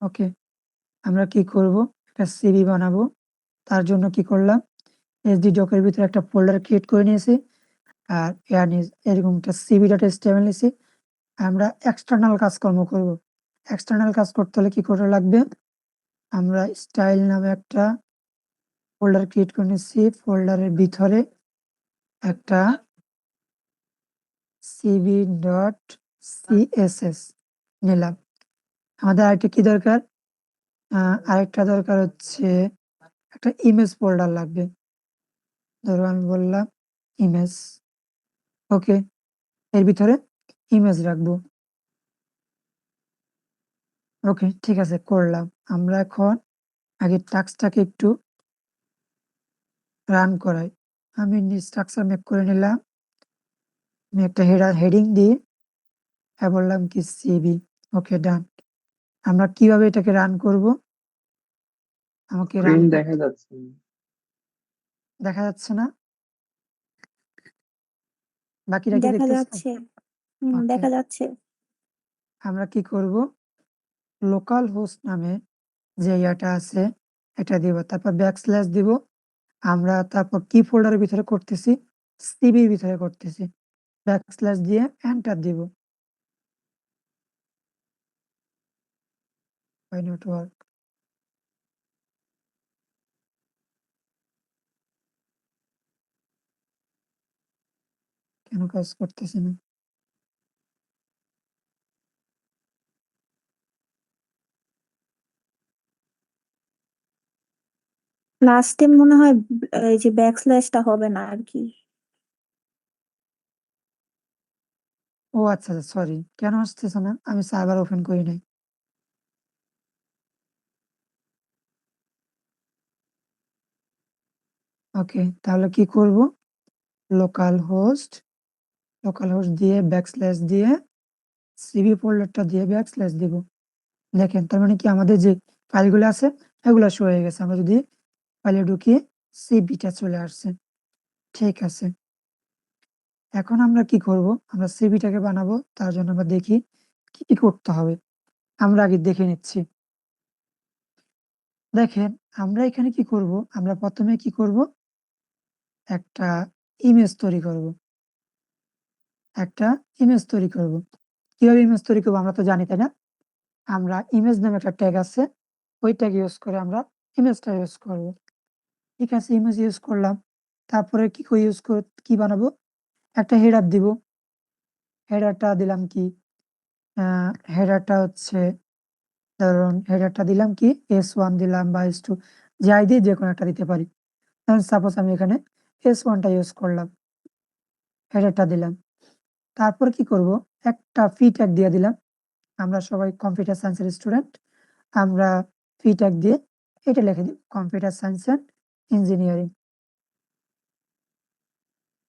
ওকে, আমরা কি করব, একটা সিভি বানাবো। তার জন্য কি করলাম, এসডি ডকের ভিতরে একটা ফোল্ডার ক্রিয়েট করে নিয়েছি, আর এরকম একটা সিভি ডট এচটিএমএল নিয়েছি। আমরা এক্সটার্নাল কাজকর্ম করব। এক্সটার্নাল কাজ করতে হলে কি করা লাগবে, আমরা স্টাইল নামে একটা ফোল্ডার ক্রিয়েট করে নিচ্ছি। ফোল্ডারের ভিতরে একটা সিভি ডট সিএসএস নিলাম। আমাদের আরেকটা কি দরকার, আরেকটা দরকার হচ্ছে একটা ইমেজ ফোল্ডার লাগবে। ধরো আমি বললাম ইমেজ, ওকে, এর ভিতরে ইমেজ রাখবো। ওকে, ঠিক আছে, করলাম। আমরা এখন আগে টাস্কটাকে একটু রান করাই। আমি স্ট্রাকচার মেক করে নিলাম। আমি একটা হেডিং দিয়ে বললাম কি সিবি। ওকে, ডান। আমরা কিভাবে এটাকে রান করব, আমাকে রান দেখা যাচ্ছে দেখা যাচ্ছে না, বাকিরা কি দেখা দেখতেছে? যাচ্ছে। ওকে, দেখা যাচ্ছে। আমরা কি করব, লোকাল হোস্ট নামে যে ইয়াটা আছে এটা দিব, তারপর ব্যাকস্ল্যাশ দিব। আমরা তারপর কি ফোল্ডারের ভিতরে করতেছি, সিবির ভিতরে করতেছি, ব্যাকস্ল্যাশ দিয়ে এন্টার দিব। নেটওয়ার্ক কেন কাজ করতেছে না? লাস্টে মনে হয় এই যে ব্যাকস্ল্যাশটা হবে না আর কি। ও আচ্ছা, সরি, কেন আসতেছে না, আমি সার্ভার ওপেন করি নাই। ওকে, তাহলে কি করব, লোকাল হোস্ট দিয়ে ব্যাকস্ল্যাশ দিয়ে সিভি ফোল্ডারটা দিয়ে ব্যাকস্ল্যাশ দিব। দেখেন, তার মানে কি আমাদের যে ফাইলগুলো আছে এগুলো শো হয়ে গেছে। আমরা যদি ফাইলে ঢুকি সিভিটা চলে আসছে। ঠিক আছে, এখন আমরা কি করব, আমরা সিভিটাকে বানাবো। তার জন্য আমরা দেখি কি কি করতে হবে, আমরা আগে দেখে নিচ্ছি। দেখেন, আমরা এখানে কি করব, আমরা প্রথমে কি করব, একটা ইমেজ তৈরি করব। কিভাবে ইমেজ তৈরি করবো আমরা তো জানি, তাই না? আমরা ইমেজ নামে একটা ট্যাগ আছে, ওই ট্যাগ ইউজ করে আমরা ইমেজটা ইউজ করব। ঠিক আছে, ইমেজ ইউজ করলাম। তারপরে কি বানাবো, একটা হেডার দিব। হেডারটা দিলাম কি, হেডারটা হচ্ছে, ধরুন হেডারটা দিলাম কি S1 দিলাম বা S2, যাই দিয়ে যে কোনো একটা দিতে পারি। সাপোজ আমি এখানে S1টা ইউজ করলাম, হেডারটা দিলাম। তারপর কি করব, একটা ফি ট্যাগ দিয়ে দিলাম। আমরা সবাই কম্পিউটার সায়েন্সের স্টুডেন্ট, আমরা ফি ট্যাগ দিয়ে এটা লিখে দিই, কম্পিউটার সায়েন্স অ্যান্ড ইঞ্জিনিয়ারিং।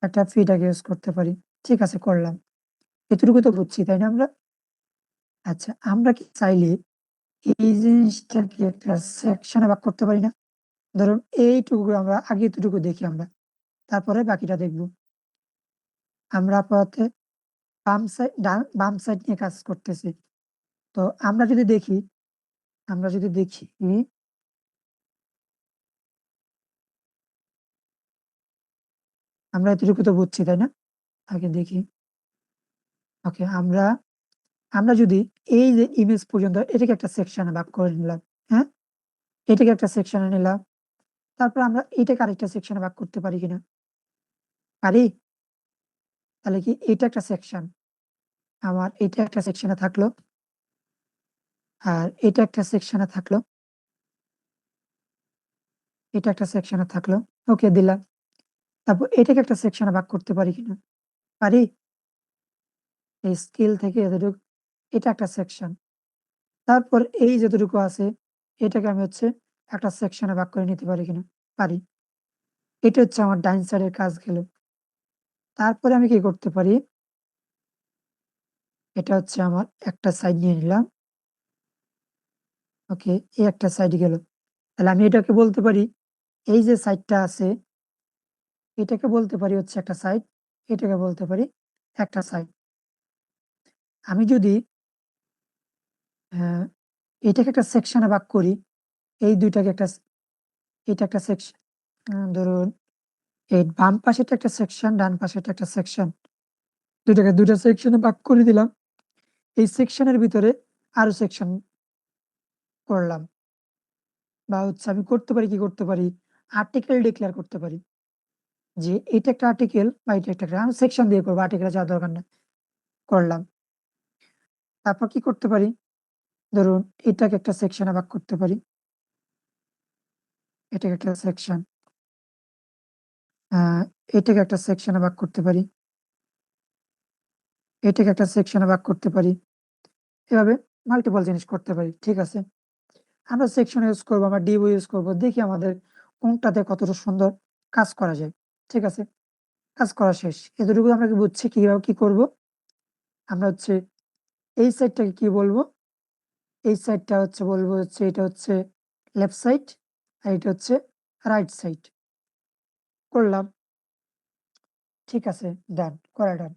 একটা ফি ট্যাগ ইউজ করতে পারি। ঠিক আছে, করলাম। এতটুকু তো বুঝছি, তাই না আমরা? আচ্ছা, আমরা কি চাইলে এই জিনিসটাকে একটা সেকশনে ভাগ করতে পারি না? ধরুন এইটুকু আমরা আগে এতটুকু দেখি, আমরা তারপরে বাকিটা দেখব। আমরা আপাতত বাম সাইড নিয়ে কাজ করতেছি। তো আমরা যদি দেখি, আমরা এতটুকু তো বুঝছি, তাই না? আগে দেখি। ওকে, আমরা আমরা যদি এই যে ইমেজ পর্যন্ত এটাকে একটা সেকশনে ভাগ করে নিলাম, হ্যাঁ, এটাকে একটা সেকশনে নিলাম। তারপর আমরা এটাকে আরেকটা সেকশনে ভাগ করতে পারি কিনা? পারি। তাহলে কি এটা একটা সেকশন, আমার এটা একটা সেকশনে থাকলো, আর এটা একটা সেকশনে থাকলো, এটা একটা সেকশনে থাকলো। ওকে, দিলাম। তারপর এটাকে একটা সেকশনে ভাগ করতে পারি কিনা? পারি। এই স্কিল থেকে এতটুকু, এটা একটা সেকশন। তারপর এই যতটুকু আছে এটাকে আমি হচ্ছে একটা সেকশনে ভাগ করে নিতে পারি কিনা? পারি। এটা হচ্ছে আমার ডাইন সাইডের কাজ গেল। তারপরে আমি কি করতে পারি, এটা হচ্ছে আমার একটা সাইড নিয়ে নিলাম। ওকে, এই একটা সাইড গেল। তাহলে আমি এটাকে বলতে পারি, এই যে সাইডটা আছে এটাকে বলতে পারি হচ্ছে একটা সাইড, এটাকে বলতে পারি একটা সাইড। আমি যদি এটাকে একটা সেকশনে ভাগ করি, এই দুইটাকে এটা একটা সেকশন, ধরুন এই বাম পাশেরটা একটা সেকশন, ডান পাশেরটা একটা সেকশন, দুইটাকে দুইটা সেকশনে ভাগ করে দিলাম। এই সেকশনের ভিতরে আরো সেকশন করলাম, বা হচ্ছে আমি করতে পারি, কি করতে পারি, আর্টিকেল ডিক্লেয়ার করতে পারি যে এটা একটা আর্টিকেল বা এটা একটা, আমি সেকশন দিয়ে করবো, আর্টিকেলে যাওয়ার দরকার নেই, করলাম। তারপর কি করতে পারি, ধরুন এটাকে একটা সেকশনে ভাগ করতে পারি, এটাকে একটা সেকশন, এটাকে একটা সেকশনে ভাগ করতে পারি, এটাকে একটা সেকশনে ভাগ করতে পারি, এভাবে মাল্টিপল জিনিস করতে পারি। ঠিক আছে, আমরা সেকশন ইউজ করবো, আমরা ডিভ ইউজ করবো, দেখি আমাদের কোনটাতে কতটা সুন্দর কাজ করা যায়। ঠিক আছে, কাজ করা শেষ, এতটুকু আমরা কি বুঝছি কিভাবে কি করব। আমরা হচ্ছে এই সাইডটাকে কি বলবো, এই সাইডটা হচ্ছে বলবো হচ্ছে এটা হচ্ছে লেফট সাইড, আর এটা হচ্ছে রাইট সাইড। করলাম, ঠিক আছে, ডান, করা ডান।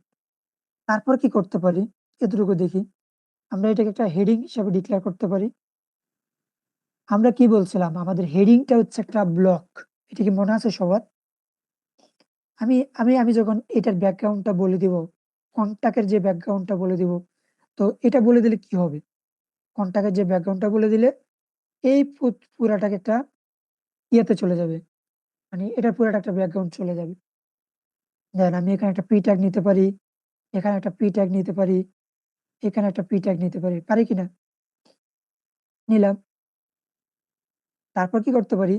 তারপর কি করতে পারি, এতটুকু দেখি, আমরা এটাকে একটা হেডিং হিসাবে ডিক্লেয়ার করতে পারি। আমরা কি বলছিলাম, আমাদের হেডিংটা হচ্ছে একটা ব্লক, এটা কি মনে আছে সবার? আমি আমি আমি যখন এটার ব্যাকগ্রাউন্ডটা বলে দিব, কন্টাক্টের যে ব্যাকগ্রাউন্ডটা বলে দিব, তো এটা বলে দিলে কি হবে, কন্টাক্টের যে ব্যাকগ্রাউন্ডটা বলে দিলে এই পুরাটাকে একটা ইয়েতে চলে যাবে, মানে এটার পুরাটা একটা ব্যাকগ্রাউন্ড চলে যাবে। দেন আমি এখানে একটা পি ট্যাগ নিতে পারি, এখানে একটা পি ট্যাগ নিতে পারি, এখানে একটা পি ট্যাগ নিতে পারি, পারি কিনা? নিলাম। তারপর কি করতে পারি,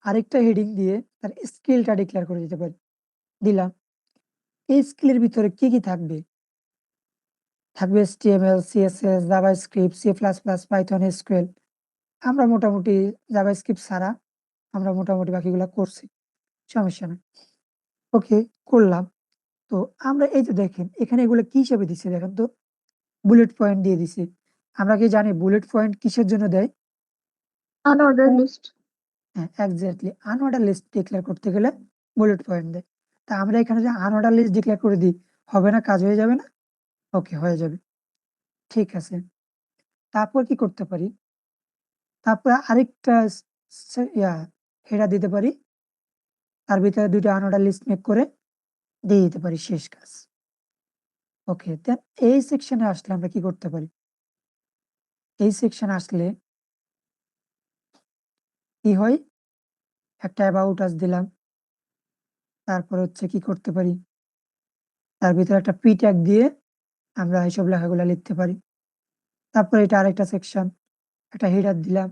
আরেকটা হেডিং দিয়ে তার স্কিলটা ডিক্লেয়ার করে দিতে পারি, দিলাম। এই স্কিলের ভিতরে কি কি থাকবে, থাকবে HTML, CSS, JavaScript, C++, Python, SQL। আমরা মোটামুটি জাভাস্ক্রিপ্ট ছাড়া আমরা মোটামুটি বাকিগুলা করছি, সমস্যা নাই। ওকে, করলাম। তো আমরা এই যে দেখেন এখানে এগুলো কি হিসেবে দিচ্ছে দেখেন তো, বুলেট পয়েন্ট দিয়ে দিছে। আমরা কি জানি বুলেট পয়েন্ট কিসের জন্য দেয়? Unorder list. হ্যাঁ, এক্স্যাক্টলি, আনঅর্ডার লিস্ট ডিক্লেয়ার করতে গেলে বুলেট পয়েন্ট দেয়। তা আমরা এখানে যে আনঅর্ডার লিস্ট ডিক্লেয়ার করে দিই, হবে না, কাজ হয়ে যাবে না? ওকে, হয়ে যাবে। ঠিক আছে, তারপর কি করতে পারি, তারপরে আরেকটা হেডার দিতে পারি, তার ভিতরে দুইটা আনঅর্ডার লিস্ট মেক করে দিয়ে দিতে পারি, শেষ কাজ। ওকে, দেন এই সেকশনে আসলে আমরা কি করতে পারি, এই সেকশনে আসলে কি হয়, একটা অ্যাবাউট আস দিলাম, তারপর হচ্ছে কি করতে পারি, তার ভিতরে একটা পি ট্যাগ দিয়ে আমরা এইসব লেখাগুলো লিখতে পারি। তারপর এটা আরেকটা সেকশন, একটা হেডার দিলাম,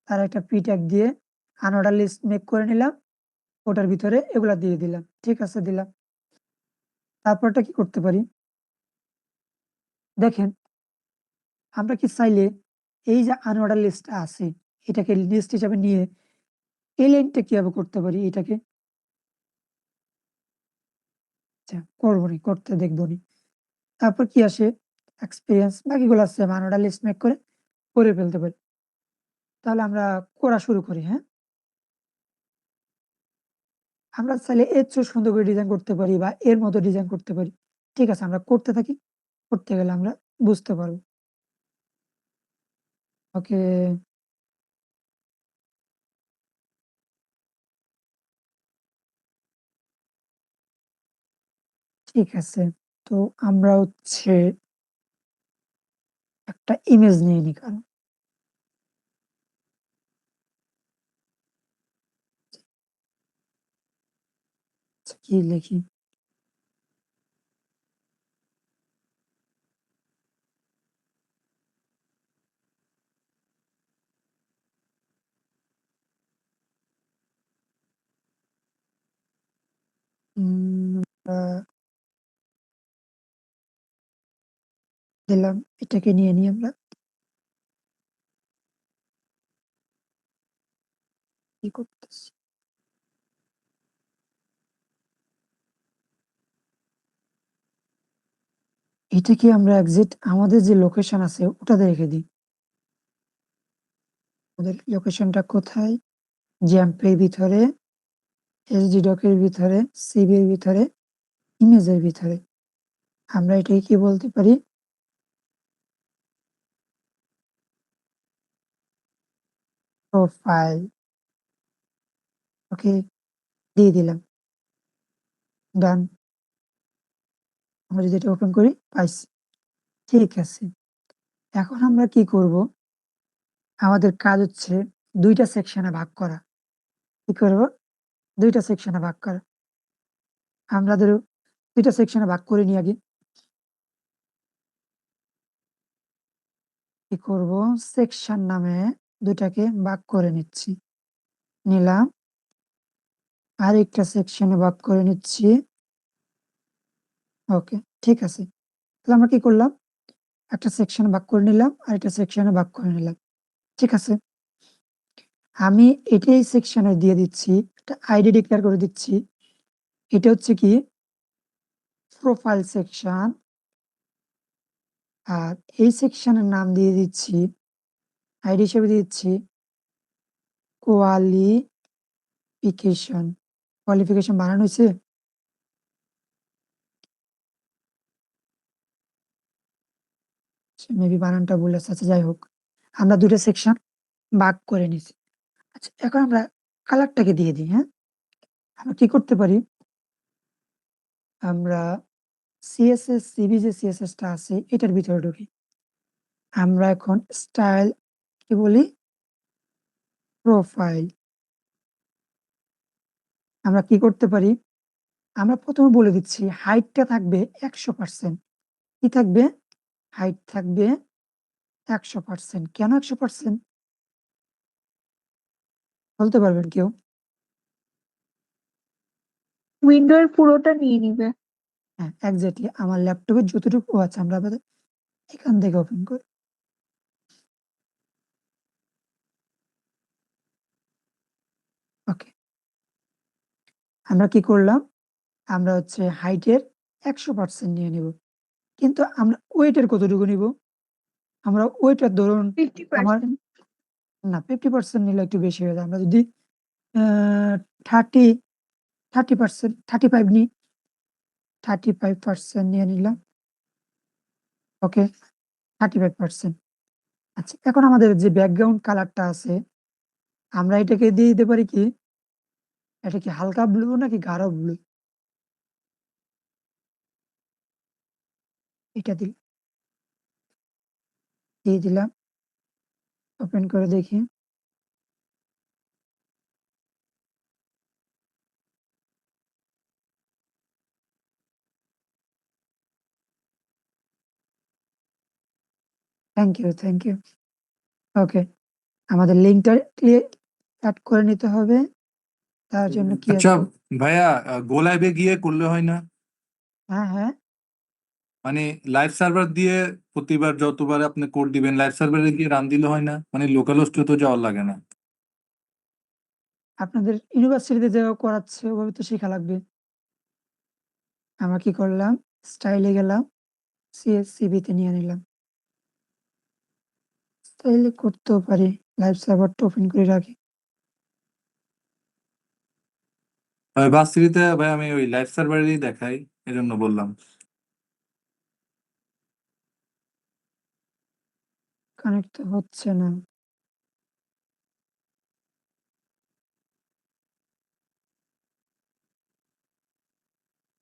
তার একটা পি ট্যাগ দিয়ে আনঅর্ডার লিস্ট মেক করে নিলাম, ওটার ভিতরে এগুলা দিয়ে দিলাম। ঠিক আছে, দিলাম। তারপরটা কি করতে পারি, দেখেন আমরা কি চাইলে এই যে আনঅর্ডার লিস্ট আছে এটাকে লিস্ট হিসাবে নিয়ে এই লাইনটা কিভাবে করতে পারি, এটাকে আচ্ছা করবো নি, করতে দেখবো নি। তারপর কি আসে, এক্সপিরিয়েন্স, বাকিগুলো আছে আনঅর্ডার লিস্ট মেক করে করে ফেলতে পারি। তাহলে আমরা করা শুরু করি। হ্যাঁ, আমরা চাইলে এর চেয়ে সুন্দর করে ডিজাইন করতে পারি বা এর মতো ডিজাইন করতে পারি। ঠিক আছে, আমরা করতে থাকি, করতে গেলে আমরা বুঝতে পারবো। ওকে, ঠিক আছে। তো আমরা হচ্ছে একটা ইমেজ নিয়ে নিই, কারণ আচ্ছা, কি লিখি, দিলাম, এটাকে নিয়ে নিই আমরা, কি করতেছি, এটাকে আমরা এক্সিট আমাদের যে লোকেশন আছে ওটাতে রেখে দিই। আমাদের লোকেশনটা কোথায়, জ্যাম্পের ভিতরে, এসডি ডকের ভিতরে, সিভির ভিতরে, ইমেজের ভিতরে। আমরা এটাকে কি বলতে পারি, প্রোফাইল ওকে দিয়ে দিলাম, ডান। আমরা যদি এটা ওপেন করি পাইছি, ঠিক আছে। এখন আমরা কি করব, আমাদের কাজ হচ্ছে দুইটা সেকশনে ভাগ করা। কি করব, দুইটা সেকশনে ভাগ করা। আমরা ধরো দুইটা সেকশনে ভাগ করে নিই আগে। কি করব, সেকশন নামে দুটাকে ভাগ করে নিচ্ছি, নিলাম। আরেকটা সেকশনে ভাগ করে নিচ্ছি, ওকে, ঠিক আছে। তাহলে আমরা কি করলাম, একটা সেকশনে ভাগ করে নিলাম আর একটা সেকশনে ভাগ করে নিলাম, ঠিক আছে। আমি এটাই সেকশনে দিয়ে দিচ্ছি, একটা আইডি ডিক্লেয়ার করে দিচ্ছি। এটা হচ্ছে কি প্রোফাইল সেকশন, আর এই সেকশনের নাম দিয়ে দিচ্ছি, আইডি হিসেবে দিচ্ছি কোয়ালিফিকেশন। কোয়ালিফিকেশন বানানো হয়েছে, মেবি বানানটা ভুল আছে, আচ্ছা যাই হোক, আমরা দুটো সেকশন ভাগ করে নিছি। আচ্ছা এখন আমরা কালারটাকে দিয়ে দিই। হ্যাঁ, আমরা কি করতে পারি, আমরা সিএসএস সিবি যে সিএসএসটা আছে এটার ভিতরে ঢুকি। আমরা এখন স্টাইল কি বলি, প্রোফাইল। আমরা কি করতে পারি, আমরা প্রথমে বলে দিচ্ছি হাইটটা থাকবে 100%। কি থাকবে, হাইট থাকবে 100%। কেন 100%, বলতে পারবেন কেউ? উইন্ডোর পুরোটা নিয়ে নিবে। হ্যাঁ এক্স্যাক্টলি, আমার ল্যাপটপে যতটুকু আছে আমরা আবার এখান থেকে ওপেন করি। ওকে, আমরা কি করলাম, আমরা হচ্ছে হাইটের 100% নিয়ে নিব, কিন্তু আমরা ওয়েটের কতটুকু নিব, আমরা ওয়েটের ধরুন, আমার 50%। না 50% নিলে একটু বেশি হয়ে যায়। আমরা যদি 30 30% 35 নিই, 35% নিয়ে নিলাম, ওকে 35%। আচ্ছা এখন আমাদের যে ব্যাকগ্রাউন্ড কালারটা আছে আমরা এটাকে দিয়ে দিতে পারি কি, এটা কি হালকা ব্লু নাকি গাঢ় ব্লু, এটা দিয়ে দিলাম, ওপেন করে দেখি। Thank you, thank you. Okay, আমাদের লিঙ্কটা অ্যাড করে নিতে হবে, তার জন্য কি আচ্ছা আছে, ভাইয়া, গো লাইভে গিয়ে করলে হয় না? হ্যাঁ হ্যাঁ, মানে লাইভ সার্ভার দিয়ে প্রতিবার যতবার আপনি কোড দিবেন লাইভ সার্ভারে গিয়ে রান দিলে হয় না? মানে লোকাল হোস্টে তো যাওয়ার লাগে না? আপনাদের ইউনিভার্সিটিতে যে করাচ্ছে ওভাবে তো শেখা লাগবে। আমরা কি করলাম, স্টাইলে গেলাম, সিএসসিবি তে নিয়ে নিলাম। স্টাইলে করতেও পারি, লাইভ সার্ভারটা ওপেন করে রাখি। ভার্সিটিতে ভাই আমি ওই লাইভ সার্ভারেই দেখাই, এজন্য বললাম। কানেক্ট তো হচ্ছে না,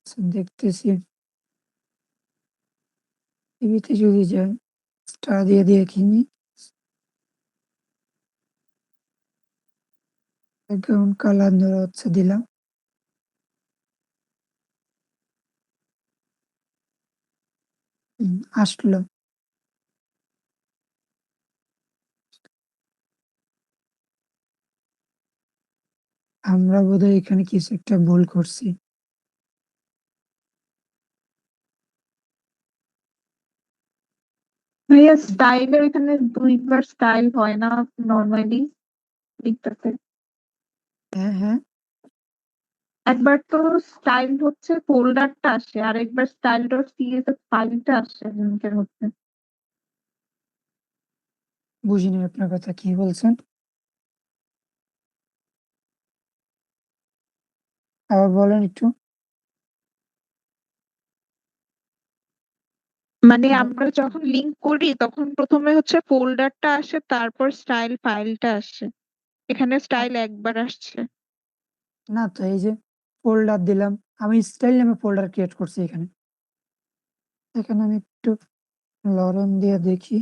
আচ্ছা, দেখতেছি। টিভিতে যদি যাই, স্টার দিয়ে দেখিনি, ব্যাকগ্রাউন্ড কালার ধরো হচ্ছে দিলাম, আসলো। আমরা বোধহয় এখানে কিছু একটা ভুল করছি। ভাইয়া স্টাইলের এখানে দুইবার স্টাইল হয় না নর্মালি লিখতেছে। হ্যাঁ হ্যাঁ, একবার তো স্টাইল হচ্ছে ফোল্ডারটা আসে, আর একবার স্টাইল ডট সিএসএস ফাইলটা আসে লিঙ্কের মধ্যে। বুঝিনি আপনার কথা, কি বলছেন, আবার বলেন একটু। মানে আমরা যখন লিংক করি তখন প্রথমে হচ্ছে ফোল্ডারটা আসে, তারপর স্টাইল ফাইলটা আসে। এখানে স্টাইল একবার আসছে। না তো এই যে ফোল্ডার দিলাম, আমি স্টাইল নামে ফোল্ডার ক্রিয়েট করছি এখানে। এখানে আমি একটু লরেন দিয়ে দেখি।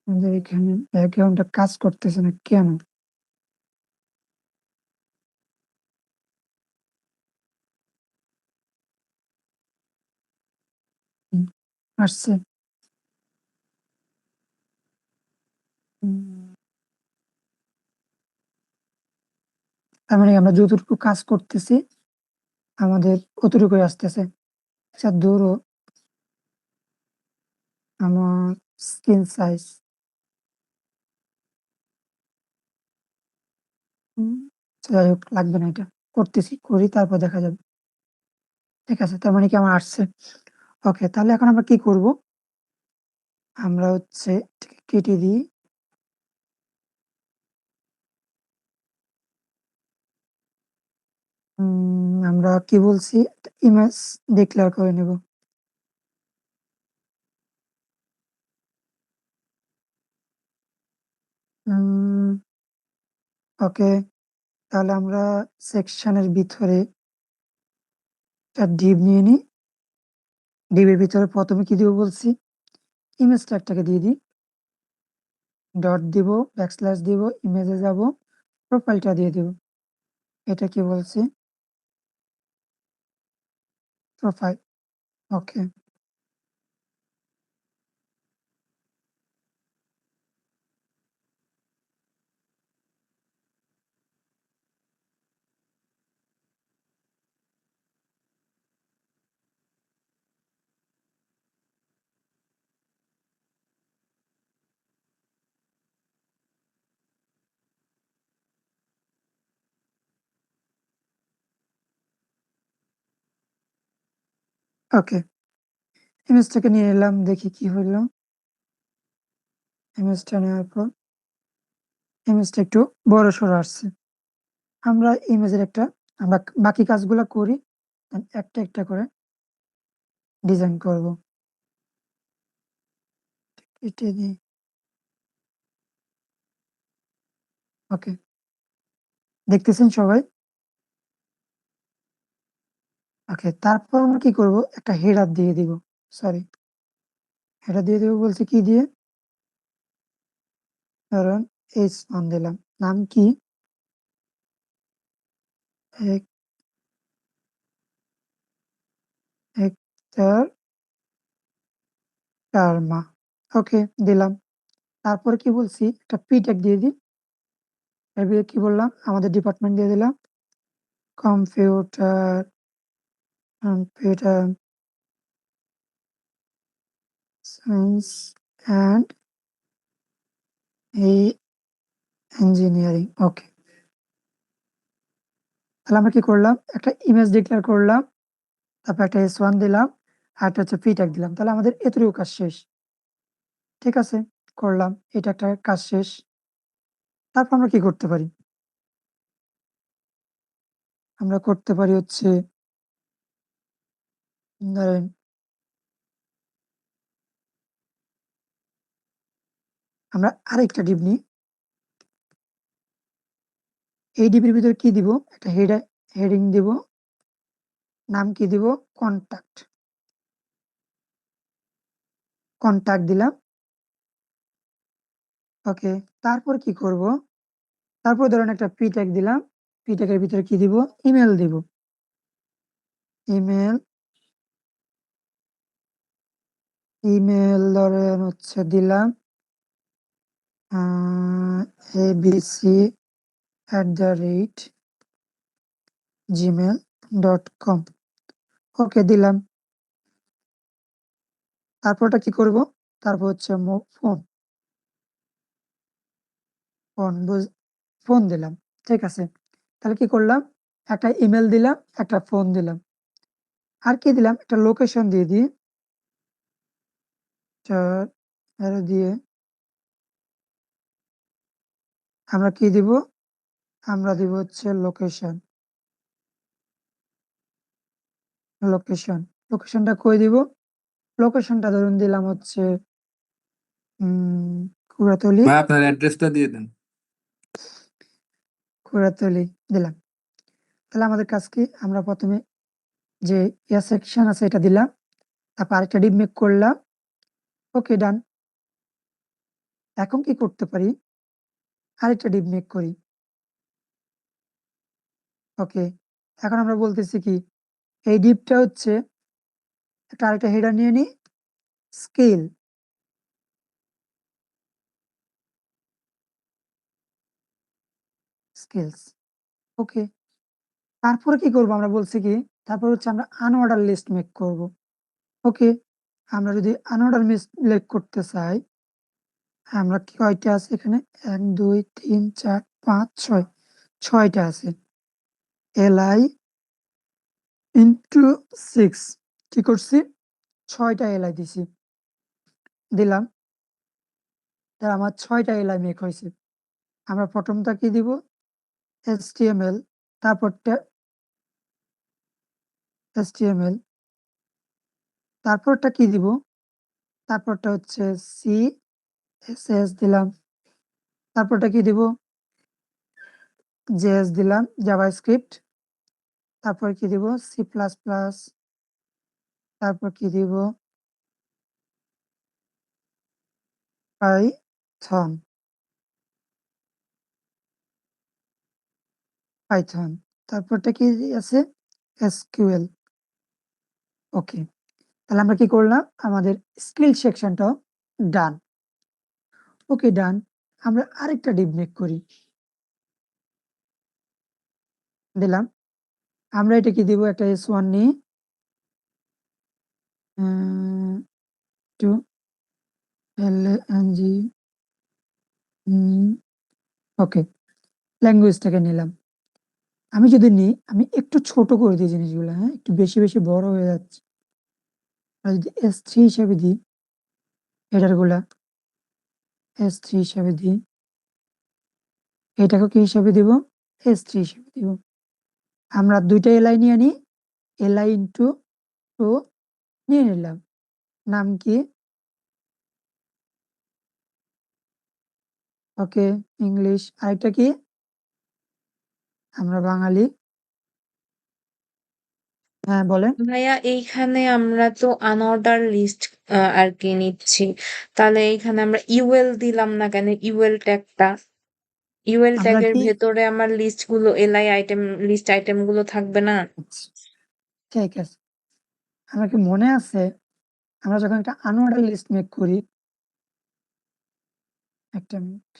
আমাদের এখানে ব্যাকগ্রাউন্ডটা কাজ করতেছে না কেন? হুম, আসছে। হুম, তার মানে আমরা যতটুকু কাজ করতেছি আমাদের অতটুকুই আসতেছে। আচ্ছা ধরো আমার স্ক্রিন সাইজ যাই হোক লাগবে না, এটা করতেছি, করি তারপর দেখা যাবে। ঠিক আছে, তার মানে কি আমার আসছে। ওকে, তাহলে এখন আমরা কি করব? আমরা হচ্ছে এটাকে কেটে দিই। আমরা কি বলছি, ইমেজ ডিক্লেয়ার করে নেব। ওকে, তাহলে আমরা সেকশনের ভিতরে একটা ডিভ নিয়ে নিই। ডিভের ভিতরে প্রথমে কি দিব বলছি, ইমেজ ট্যাগটাকে দিয়ে দিই। ডট দিব, ব্যাকস্ল্যাশ দিব, ইমেজে যাব, প্রোফাইলটা দিয়ে দিব। এটা কি বলছি, প্রোফাইল। ওকে, ওকে, ইমেজটাকে নিয়ে এলাম, দেখি কি হলো। ইমেজটা নেওয়ার পর ইমেজটা একটু বড় সড়ো আসছে। আমরা ইমেজের আমরা বাকি কাজগুলো করি, then একটা একটা করে ডিজাইন করব। কেটে দিই। ওকে, দেখতেছেন সবাই? ওকে, তারপর আমরা কি করব, একটা হেডার দিয়ে দিব। সরি, হেডার দিয়ে দেবো বলছি কি দিয়ে, ধরুন H1 দিলাম। নাম কি, হেক্টর টার্মা। ওকে, দিলাম। তারপরে কি বলছি, একটা পি ট্যাগ দিয়ে দিই। এর ভিতরে কি বললাম, আমাদের ডিপার্টমেন্ট দিয়ে দিলাম, computer computer science and engineering. Okay, তাহলে আমরা কি করলাম, একটা ইমেজ ডিক্লেয়ার করলাম, তারপর একটা S1 দিলাম, আর একটা হচ্ছে পি ট্যাগ দিলাম। তাহলে আমাদের এতটুকু কাজ শেষ। ঠিক আছে, করলাম, এটা একটা কাজ শেষ। তারপর আমরা কি করতে পারি, আমরা করতে পারি হচ্ছে ধরেন আমরা আরেকটা ডিপ নিই। এই ডিপের ভিতরে কি দিব, একটা হেডিং দিব, নাম কি দিব, কন্টাক্ট। কন্টাক্ট দিলাম। ওকে, তারপর কি করব, তারপর ধরেন একটা পি ট্যাগ দিলাম। পি ট্যাগের ভিতরে কি দিব, ইমেল দিব। ইমেল, ইমেল ধরেন হচ্ছে দিলাম abc@gmail.com। ওকে, দিলাম। তারপরটা কি করব, তারপর হচ্ছে ফোন, ফোন ফোন দিলাম। ঠিক আছে, তাহলে কি করলাম, একটা ইমেল দিলাম, একটা ফোন দিলাম, আর কি দিলাম, একটা লোকেশন দিয়ে দিই। অ্যারো দিয়ে আমরা কি দিব, আমরা দিব হচ্ছে লোকেশন। লোকেশন। লোকেশনটা কই দিব? লোকেশনটা ধরুন দিলাম হচ্ছে কুড়াতলি, ভাই আপনার অ্যাড্রেসটা দিয়ে দেন। কুড়াতলি দিলাম। তাহলে আমাদের কাজ কি? আমরা প্রথমে যে সেকশন আছে এটা দিলাম, তারপর আরেকটা ডিপ মেক করলাম। ওকে, ডান। এখন কি করতে পারি? আরেকটা ডিপ মেক করি। ওকে, এখন আমরা বলতেছি কি, এই ডিপটা হচ্ছে একটা আরেকটা হেডার নিয়ে নিই, স্কেল। স্কেলস। ওকে, তারপরে কি করব? আমরা বলছি কি, তারপর হচ্ছে আমরা আনঅর্ডার লিস্ট মেক করব। ওকে, আমরা যদি আনঅর্ডার মেক করতে চাই, আমরা কয়টা আছে এখানে? 1 2 3 4 5 6, 6টা আছে। li ইন্টু 6 কি করছি? 6টা li দিছি, দিলাম। তাহলে আমার 6টা li মেক হয়েছে। আমরা প্রথমটা কি দিব? html, তারপরটা html, তারপরটা কি দিব? তারপরটা হচ্ছে css দিলাম। তারপরটা কি দিব? js দিলাম, জাভাস্ক্রিপ্ট। তারপর কি দিব? c++। তারপর কি দিব? পাইথন। পাইথন। তারপরটা কি আছে? এসকিউএল। ওকে, তাহলে আমরা কি করলাম? আমাদের স্কিল সেকশনটাও ডান। ওকে, ডান। আমরা আরেকটা ডিপ মেক করি, দিলাম। আমরা এটা কি দিব? একটা s1 নিই, টু lng। ওকে, ল্যাঙ্গুয়েজটাকে নিলাম। আমি যদি নিই, আমি একটু ছোট করে দিই জিনিসগুলো, হ্যাঁ, একটু বেশি বেশি বড় হয়ে যাচ্ছে। আর যদি s3 হিসেবে দিই, হেডার গুলা s3 হিসেবে দিই, এটাকে কি হিসাবে দিব? s3 হিসেবে দিব। আমরা দুইটা এলআই নিয়ে নিই, li ইন্টু 2 নিয়ে নিলাম। নাম কি? ওকে, ইংলিশ। আরেকটা কি? আমরা বাঙালি। হ্যাঁ, বলেন। ভাইয়া এইখানে আমরা তো আনঅর্ডার লিস্ট আর কি নিচ্ছি, তাহলে এইখানে আমরা ইউএল দিলাম না কেন? ইউএল ট্যাগটা, ইউএল আমরা ট্যাগের কি, ভেতরে আমার লিস্ট গুলো, এলআই আইটেম, লিস্ট আইটেম গুলো থাকবে না? আচ্ছা, ঠিক আছে। আমার কি মনে আছে, আমরা যখন একটা আনঅর্ডার লিস্ট মেক করি, একটা মিনিট,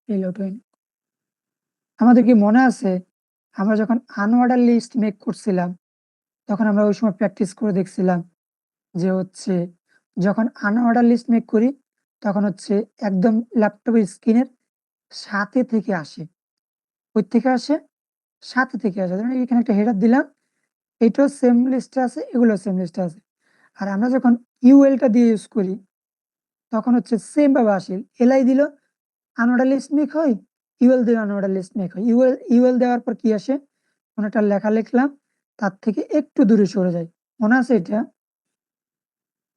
রিলোড হয়নি। আমাদের কি মনে আছে, আমরা যখন আনঅর্ডার লিস্ট মেক করছিলাম, তখন আমরা ওই সময় প্র্যাকটিস করে দেখছিলাম যে হচ্ছে যখন আনঅর্ডার লিস্ট মেক করি, তখন হচ্ছে একদম ল্যাপটপের স্ক্রিনের সাথে থেকে আসে। কই থেকে আসে? সাথে থেকে আসে। ধরুন এখানে একটা হেডার দিলাম, এটাও সেম লিস্টে আছে, এগুলো সেম লিস্টে আছে। আর আমরা যখন ইউএলটা দিয়ে ইউজ করি, তখন হচ্ছে সেম ভাবে আসে। এলআই দিল, আনঅর্ডার লিস্ট মেক হয়, ইউএল দিলে আনঅর্ডার লিস্ট মেক হয়। ইউএল দেওয়ার পর কি আসে? কোনো একটা লেখা লিখলাম, তার থেকে একটু দূরে সরে যায়। মনে আছে এটা?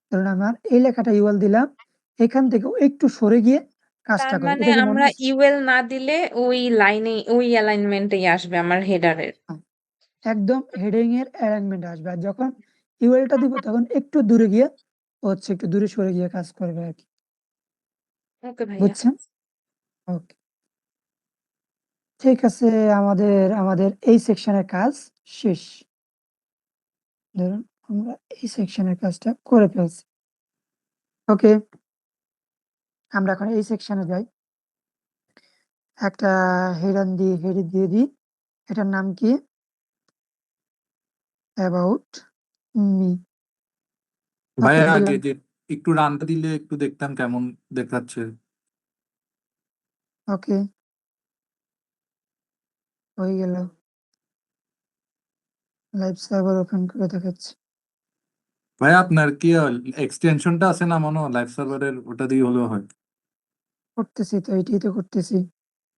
ধরুন আমার এই লেখাটা ইউএল দিলাম, এখান থেকে একটু সরে গিয়ে কাজটা তার করে। মানে এটা কি মনে আমরা আছে? ইউএল না দিলে ওই লাইনে, ওই অ্যালাইনমেন্টেই আসবে আমার হেডারের। একদম হেডিং এর অ্যালাইনমেন্ট আসবে। আর যখন ইউএলটা দিব, তখন একটু দূরে গিয়ে হচ্ছে একটু দূরে সরে গিয়ে কাজ করবে আর কি। ওকে ভাইয়া। বুঝছেন? ওকে, ঠিক আছে। আমাদের আমাদের এই সেকশনের কাজ শেষ। ধরুন আমরা এই সেকশনের কাজটা করে ফেলছি। ওকে, আমরা এখন এই সেকশনে যাই। একটা হেডার দিয়ে দিই। এটার নাম কি? About me. ভাই ওকে, আগে দিলাম। যে একটু রানটা দিলে একটু দেখতাম কেমন দেখাচ্ছে। ওকে, হয়ে গেল। লাইভ সার্ভার ওপেন করে দেখাচ্ছি। ভাই আপনার কি এক্সটেনশনটা আছে না মনে হয় লাইভ সার্ভারের, ওটা দিয়ে হলেও হয়। করতেছি তো, এটাই তো করতেছি।